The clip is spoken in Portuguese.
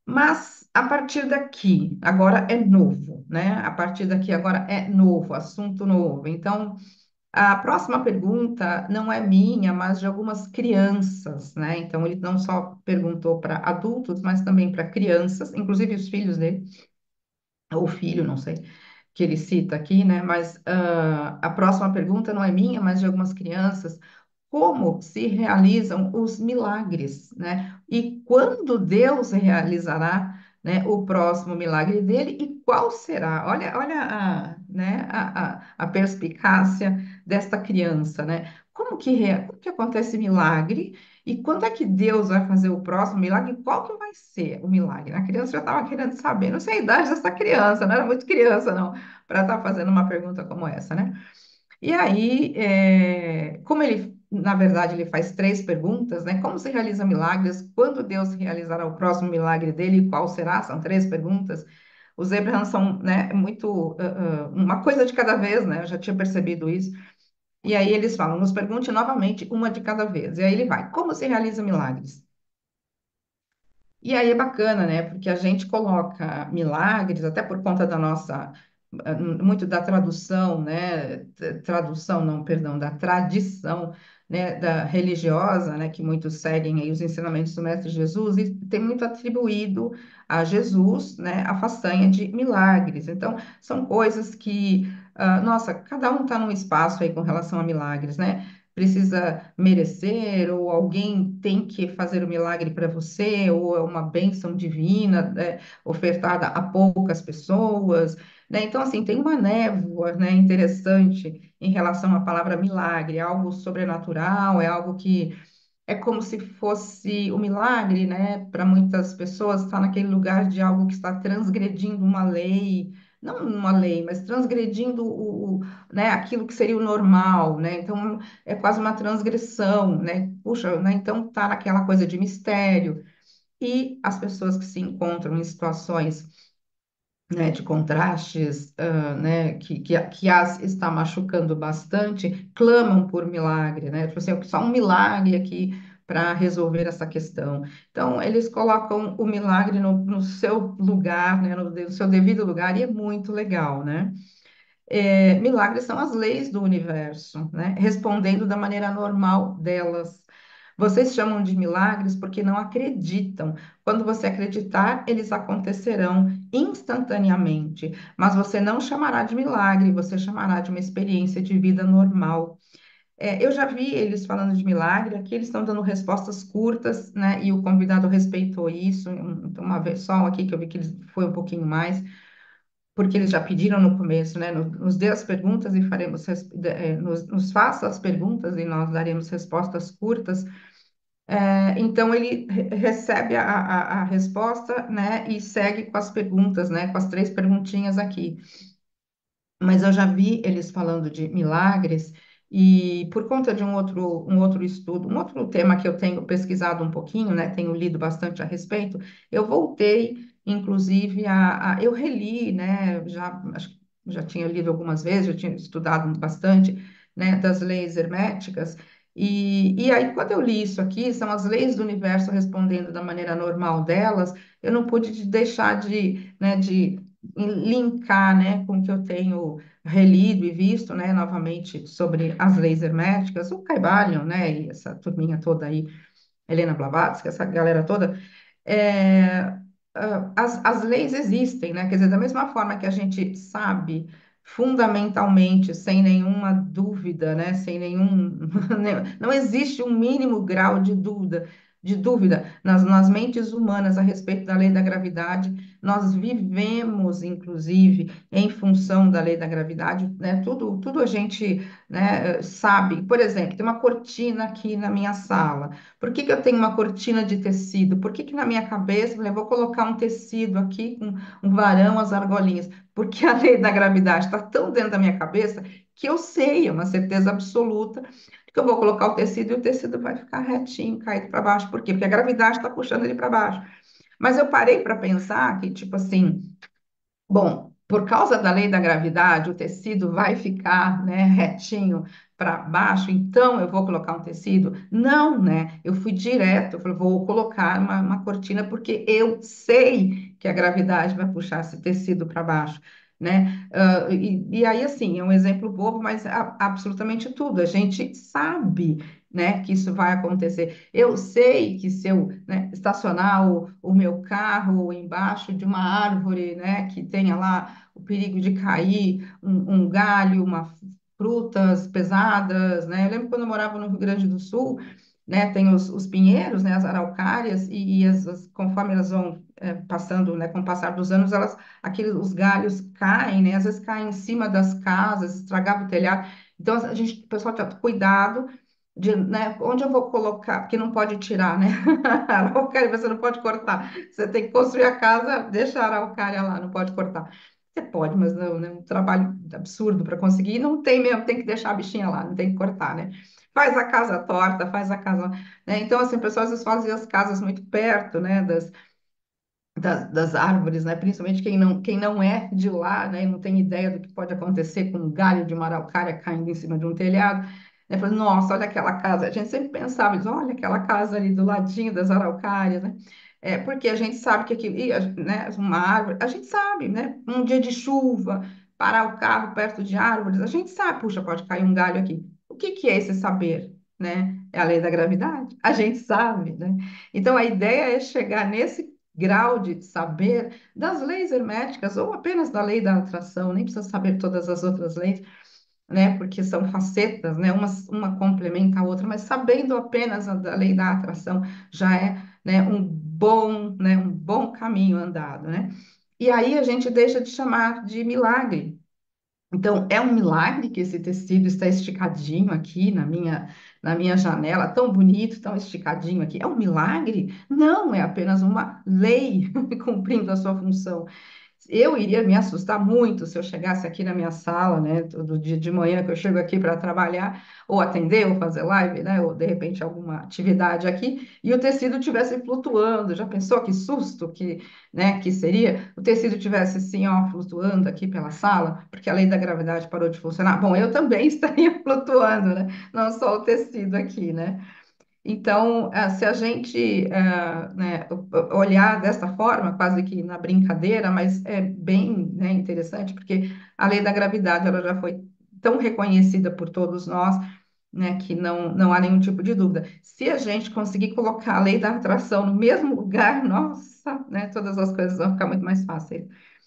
Mas a partir daqui, agora é novo, né? A partir daqui agora é novo, assunto novo. Então, a próxima pergunta não é minha, mas de algumas crianças, né? Então, ele não só perguntou para adultos, mas também para crianças, inclusive os filhos dele, ou filho, não sei, que ele cita aqui, né? Mas a próxima pergunta não é minha, mas de algumas crianças. Como se realizam os milagres, né? E quando Deus realizará, né, o próximo milagre dele e qual será? Olha né, a perspicácia desta criança, né? Como que acontece milagre e quando é que Deus vai fazer o próximo milagre? E qual que vai ser o milagre? A criança já estava querendo saber, não sei a idade dessa criança, não era muito criança, não, para estar fazendo uma pergunta como essa, né? E aí, como ele, na verdade, ele faz três perguntas, né? Como se realiza milagres? Quando Deus realizará o próximo milagre dele? E qual será? São três perguntas. Os Abraham são, né, muito, uma coisa de cada vez, né? Eu já tinha percebido isso. E aí eles falam, nos pergunte novamente uma de cada vez. E aí ele vai, como se realiza milagres? E aí é bacana, né? Porque a gente coloca milagres, até por conta da nossa, muito da tradução, né? Tradução, não, perdão, da tradição, né? Da religiosa, né? Que muitos seguem aí os ensinamentos do Mestre Jesus e tem muito atribuído a Jesus, né? A façanha de milagres. Então, são coisas que, nossa, cada um está num espaço aí com relação a milagres, né? Precisa merecer, ou alguém tem que fazer o milagre para você, ou é uma bênção divina, né, ofertada a poucas pessoas, né? Então, assim, tem uma névoa, né, interessante em relação à palavra milagre, é algo sobrenatural, é algo que é como se fosse o milagre, né? Para muitas pessoas, está naquele lugar de algo que está transgredindo uma lei, não uma lei, mas transgredindo né, aquilo que seria o normal, né? Então, é quase uma transgressão, né? Puxa, né? Então, está naquela coisa de mistério. E as pessoas que se encontram em situações, né, de contrastes, né, que as está machucando bastante, clamam por milagre, né? Tipo assim, só um milagre aqui para resolver essa questão. Então, eles colocam o milagre no seu lugar, né, no seu devido lugar, e é muito legal, né? Milagres são as leis do universo, né? Respondendo da maneira normal delas. Vocês chamam de milagres porque não acreditam. Quando você acreditar, eles acontecerão instantaneamente. Mas você não chamará de milagre, você chamará de uma experiência de vida normal. Eu já vi eles falando de milagre, aqui eles estão dando respostas curtas, né? E o convidado respeitou isso. Uma vez só aqui que eu vi que ele foi um pouquinho mais porque eles já pediram no começo, né? Nos dê as perguntas e faremos, nos faça as perguntas e nós daremos respostas curtas. Então ele recebe a resposta, né? E segue com as perguntas, né? Com as três perguntinhas aqui. Mas eu já vi eles falando de milagres e por conta de um outro estudo, um outro tema que eu tenho pesquisado um pouquinho, né, tenho lido bastante a respeito, eu voltei, inclusive, eu reli, né, acho que já tinha lido algumas vezes, já tinha estudado bastante, né, das leis herméticas, e aí, quando eu li isso aqui, são as leis do universo respondendo da maneira normal delas, eu não pude deixar né, de linkar, né, com o que eu tenho relido e visto, né, novamente sobre as leis herméticas, o Caibalion, né, e essa turminha toda aí, Helena Blavatsky, essa galera toda, é, as leis existem, né, quer dizer, da mesma forma que a gente sabe fundamentalmente, sem nenhuma dúvida, né, sem nenhum, não existe um mínimo grau de dúvida nas mentes humanas a respeito da lei da gravidade. Nós vivemos, inclusive, em função da lei da gravidade, né? Tudo a gente, né, sabe. Por exemplo, tem uma cortina aqui na minha sala. Por que que eu tenho uma cortina de tecido? Por que que na minha cabeça eu falei, vou colocar um tecido aqui com um varão, as argolinhas? Porque a lei da gravidade está tão dentro da minha cabeça que eu sei, é uma certeza absoluta, que eu vou colocar o tecido e o tecido vai ficar retinho, caído para baixo. Por quê? Porque a gravidade está puxando ele para baixo. Mas eu parei para pensar que, tipo assim, bom, por causa da lei da gravidade, o tecido vai ficar, né, retinho para baixo, então eu vou colocar um tecido? Não, né? Eu fui direto, eu falei, vou colocar uma cortina porque eu sei que a gravidade vai puxar esse tecido para baixo, né? E aí, assim, é um exemplo bobo, mas absolutamente tudo. A gente sabe, né, que isso vai acontecer. Eu sei que se eu, né, estacionar o meu carro embaixo de uma árvore, né, que tenha lá o perigo de cair um galho, frutas pesadas, né? Eu lembro quando eu morava no Rio Grande do Sul, né, tem os pinheiros, né, as araucárias, conforme elas vão passando, né, com o passar dos anos, os galhos caem, né, às vezes caem em cima das casas, estragava o telhado. Então, o pessoal tem cuidado de, né, onde eu vou colocar, porque não pode tirar, né? A araucária você não pode cortar. Você tem que construir a casa, deixa a araucária lá, não pode cortar. Você pode, mas não, né? Um trabalho absurdo para conseguir. E não tem mesmo, tem que deixar a bichinha lá, não tem que cortar, né? Faz a casa torta, faz a casa, né? Então, assim, o pessoal às vezes fazia as casas muito perto, né? Das árvores, né? Principalmente quem não é de lá, né? E não tem ideia do que pode acontecer com um galho de uma araucária caindo em cima de um telhado. Né? Fala, nossa, olha aquela casa. A gente sempre pensava, diz, olha aquela casa ali do ladinho das araucárias, né? Porque a gente sabe que aquilo, né? Uma árvore, a gente sabe, né? Um dia de chuva, parar o carro perto de árvores, a gente sabe, puxa, pode cair um galho aqui. O que que é esse saber, né? É a lei da gravidade? A gente sabe, né? Então, a ideia é chegar nesse grau de saber das leis herméticas ou apenas da lei da atração, nem precisa saber todas as outras leis, né? Porque são facetas, né? Uma complementa a outra, mas sabendo apenas a da lei da atração já é, né, né, um bom caminho andado, né? E aí a gente deixa de chamar de milagre, então, é um milagre que esse tecido está esticadinho aqui na minha janela, tão bonito, tão esticadinho aqui. É um milagre? Não, é apenas uma lei cumprindo a sua função. Eu iria me assustar muito se eu chegasse aqui na minha sala, né, todo dia de manhã que eu chego aqui para trabalhar, ou atender, ou fazer live, né, ou de repente alguma atividade aqui, e o tecido estivesse flutuando. Já pensou que susto que, né, que seria? O tecido tivesse assim, ó, flutuando aqui pela sala, porque a lei da gravidade parou de funcionar. Bom, eu também estaria flutuando, né? Não só o tecido aqui, né? Então, se a gente né, olhar dessa forma, quase que na brincadeira, mas é bem, né, interessante, porque a lei da gravidade ela já foi tão reconhecida por todos nós, né, que não há nenhum tipo de dúvida. Se a gente conseguir colocar a lei da atração no mesmo lugar, nossa, né, todas as coisas vão ficar muito mais fáceis.